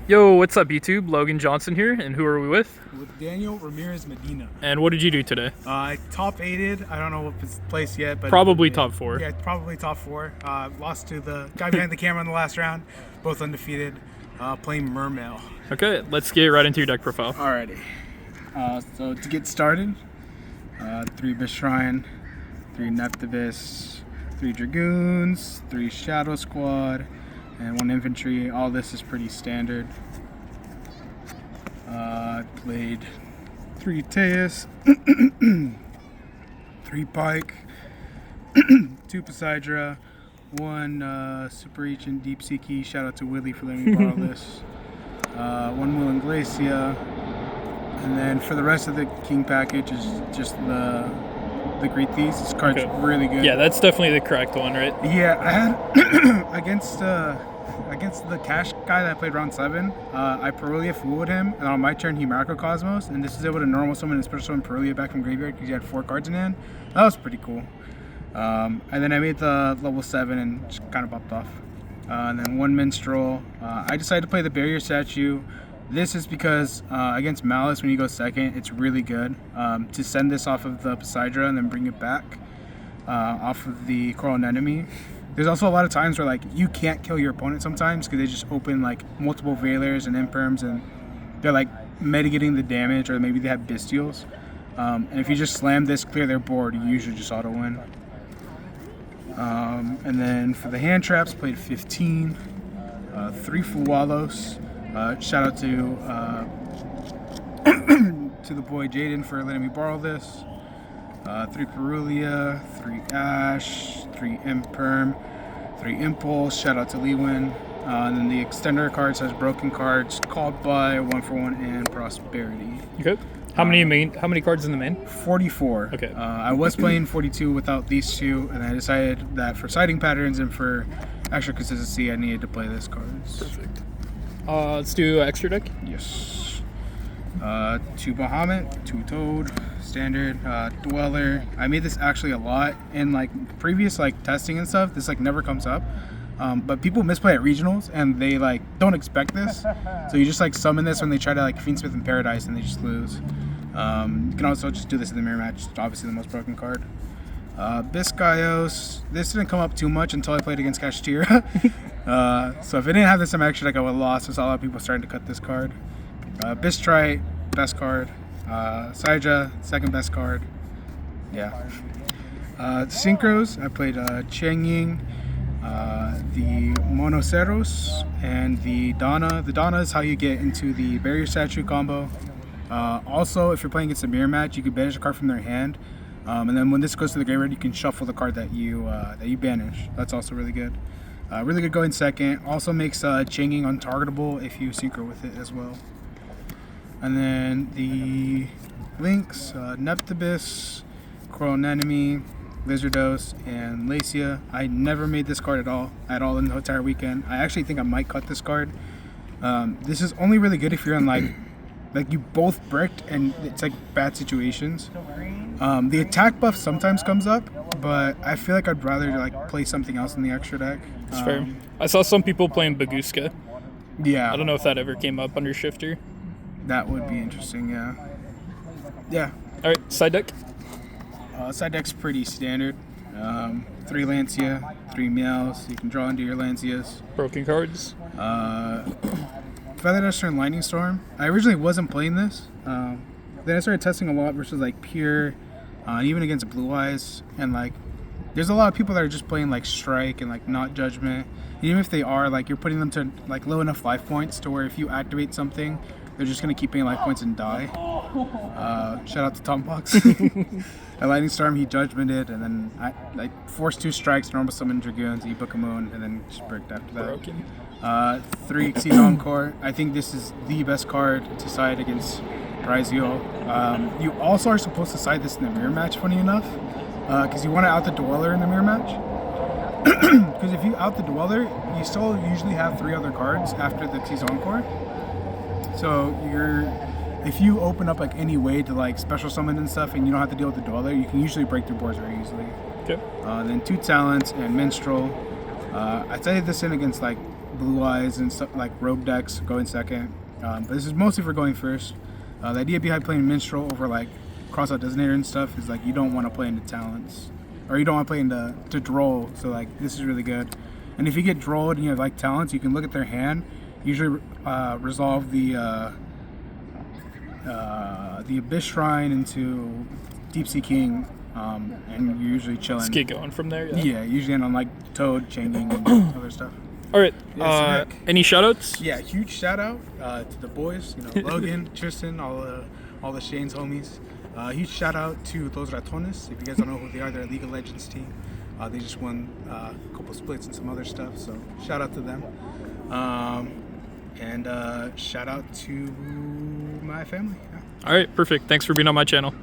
Yo, what's up, YouTube? Logan Johnson here, and who are we with? With Daniel Ramirez Medina. And what did you do today? I top 8'd. I don't know what place yet, but Probably top 4. Yeah, probably top 4. Lost to the guy behind the camera in the last round. Both undefeated. Playing Mermail. Okay, let's get right into your deck profile. Alrighty. So to get started, 3 Abyss Shrine, 3 Neptibus, 3 Dragoons, 3 Shadow Squad, and 1 Infantry. All this is pretty standard. Played 3 Teus, 3 Pike, 2 Poseidra, 1 Super Ancient Deep Sea Key. Shout out to Willie for letting me borrow this. 1 Will Glacia. And then for the rest of the King package is just the Great Thieves. This card's really good. Yeah, that's definitely the correct one, right? Yeah, I had against the cash guy that I played round 7, I Perulia fooled him, and on my turn he Macrocosmos, and this is able to normal summon and special summon Perulia back from graveyard because he had 4 cards in hand. That was pretty cool. And then I made the level 7 and just kind of popped off. And then 1 Minstrel. I decided to play the Barrier Statue. This is because against Malice, when you go second, it's really good to send this off of the Poseidra and then bring it back off of the Coral Anemone. There's also a lot of times where like you can't kill your opponent sometimes because they just open like multiple Veilers and Imperms and they're like mitigating the damage, or maybe they have Bestials. And if you just slam this, clear their board, you usually just auto win. And then for the hand traps, played 15, 3 Fuwalos. Shout out to to the boy Jaden for letting me borrow this. 3 Perulia, 3 Ash, 3 Imperm, 3 Impulse. Shout out to Lewin. And then the extender card says Broken Cards, Called by, 1 for 1, and Prosperity. Okay. How many cards in the main? 44. Okay. I was playing 42 without these 2, and I decided that for sighting patterns and for extra consistency, I needed to play this cards. Perfect. Let's do extra deck. Yes. 2 Bahamut, 2 Toad, standard, Dweller. I made this actually a lot in like previous like testing and stuff. This like never comes up, but people misplay at regionals and they like don't expect this. So you just like summon this when they try to like Fiendsmith in Paradise and they just lose. You can also just do this in the mirror match. It's obviously the most broken card. Biscayos. This didn't come up too much until I played against Kashtira. So if I didn't have this in my extra deck, I would have lost. There's a lot of people starting to cut this card. Bistrite, best card. Saija, second best card. Yeah. Synchros, I played Cheng Ying, the Monoceros, and the Donna. The Donna is how you get into the Barrier Statue combo. Also, if you're playing against a mirror match, you can banish a card from their hand. And then when this goes to the graveyard, you can shuffle the card that you banish. That's also really good. Really good going second. Also makes Cheng Ying untargetable if you synchro with it as well. And then the links, Neptibus, Coral Anemone, Lizardos, and Lacia. I never made this card at all in the entire weekend. I actually think I might cut this card. This is only really good if you're in like you both bricked and it's like bad situations. The attack buff sometimes comes up, but I feel like I'd rather like play something else in the extra deck. That's fair. I saw some people playing Baguska. Yeah. I don't know if that ever came up under Shifter. That would be interesting, yeah. Yeah. Alright, side deck. Side deck's pretty standard. 3 Lancia, 3 Meows. You can draw into your Lancias. Broken cards. Feather Duster and Lightning Storm. I originally wasn't playing this. Then I started testing a lot versus like Pure, even against Blue Eyes, and like there's a lot of people that are just playing like Strike and like not Judgment. Even if they are, like you're putting them to like low enough life points to where if you activate something, they're just gonna keep paying life points and die. Shout out to Tombox. At Lightning Storm, he Judgmented, and then I like forced 2 strikes, normal summon Dragoons, Book a Moon, and then just bricked after that. Broken. 3 Exceed Encore. I think this is the best card to side against Raizio. You also are supposed to side this in the mirror match, funny enough, because you want to out the Dweller in the mirror match. Because if you out the Dweller, you still usually have 3 other cards after the Exceed Encore. So if you open up like any way to like special summon and stuff, and you don't have to deal with the Dweller, you can usually break through boards very easily. Okay. Then 2 Talents and Minstrel. I studied this in against like Blue Eyes and stuff like Rogue decks going second. But this is mostly for going first. The idea behind playing Minstrel over like Crossout Designator and stuff is like you don't want to play into talents, or you don't want to play into droll. So like this is really good. And if you get drolled and you have like talents, you can look at their hand, usually resolve the Abyss Shrine into Deep Sea King, and you're usually chilling. Let's get going from there. Yeah, usually end on like Toad, Changing, and other stuff. All right. Yeah, Any shoutouts? Yeah, huge shout out to the boys, Logan, Tristan, all the Shane's homies. Huge shout out to Los Ratones. If you guys don't know who they are, they're a League of Legends team. They just won a couple splits and some other stuff, so shout out to them. And shout out to my family. Yeah. All right, perfect. Thanks for being on my channel.